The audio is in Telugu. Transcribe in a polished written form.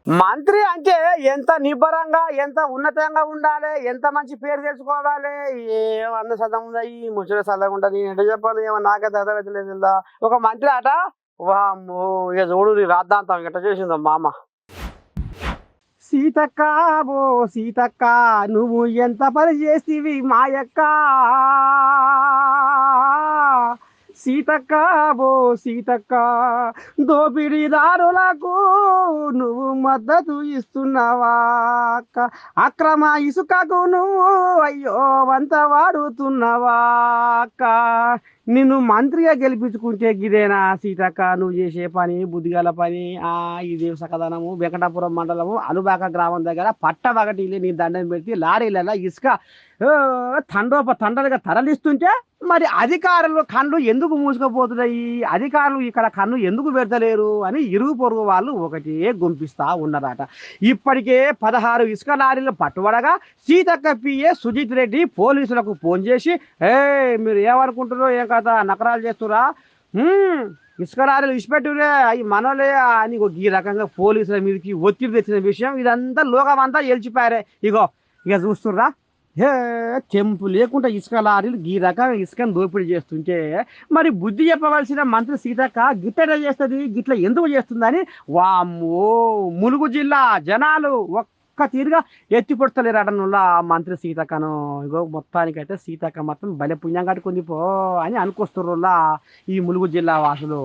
మంత్రి అంటే ఎంత నిబ్బరంగా ఎంత ఉన్నతంగా ఉండాలి, ఎంత మంచి పేరు తెచ్చుకోవాలి. ఏమన్న సదం ఉందా ఈ ముచ్చట సల్లగా ఉంటుంది. నేను ఎట్లా చెప్పాలి, ఏమో నాకైతే అర్థమవుతలేదు. ఒక మంత్రి ఆట వామ్మో, ఇక చూడు రాద్దాంతం ఎట్లా చేసిందో మా అమ్మ. సీతక్క ఓ సీతక్క, నువ్వు ఎంత పని చేస్తీవి మాయక్క. సీతక్క ఓ సీతక్క, దోపిడీదారులకు నువ్వు మద్దతు ఇస్తున్నావా అక్క. అక్రమ ఇసుకకు నువ్వు అయ్యో వంత వాడుతున్నావా అక్క. నిన్ను మంత్రిగా గెలిపించుకుంటే గిదేనా సీతక్క నువ్వు చేసే పని, బుద్ధిగల పని. ఇది సకదనము వెంకటాపురం మండలము అలుబాక గ్రామం దగ్గర పట్టబగటిల్లి నీ దండం పెట్టి లారీలలో ఇసుక తండోపతండలుగా తరలిస్తుంటే మరి అధికారులు కళ్ళు ఎందుకు మూసుకుపోతున్నాయి, అధికారులు ఇక్కడ కన్ను ఎందుకు పెడతలేరు అని ఇరుగు పొరుగు వాళ్ళు ఒకటే గుంపిస్తా ఉన్నారట. ఇప్పటికే 16 ఇసుక లారీలు పట్టుబడగా సీతక్క పిఏ సుజిత్ రెడ్డి పోలీసులకు ఫోన్ చేసి, మీరు ఏమనుకుంటున్నారో ఏం కదా నకరాలు చేస్తురా, ఇసుక లారీలు ఇచ్చిపెట్టురే అవి మనలే అని ఈ రకంగా పోలీసుల మీదకి ఒత్తిడి తెచ్చిన విషయం ఇదంతా లోకమంతా ఎలిచిపారే. ఇక చూస్తుర్రా, చెంపు లేకుండా ఇసుక లారీలు ఈ రకంగా ఇసుకను దోపిడీ చేస్తుంటే మరి బుద్ధి చెప్పవలసిన మంత్రి సీతక్క గిట్ల చేస్తుంది, గిట్ల ఎందుకు చేస్తుందని వామ్మో ములుగు జిల్లా జనాలు ఒక్క తీరుగా ఎత్తి పొడతలేరటనుల్లా మంత్రి సీతక్కను. మొత్తానికైతే సీతక్క మొత్తం బలె పుణ్యం కట్టుకుంది పో అని అనుకొస్తుర్రులా ఈ ములుగు జిల్లా వాసులు.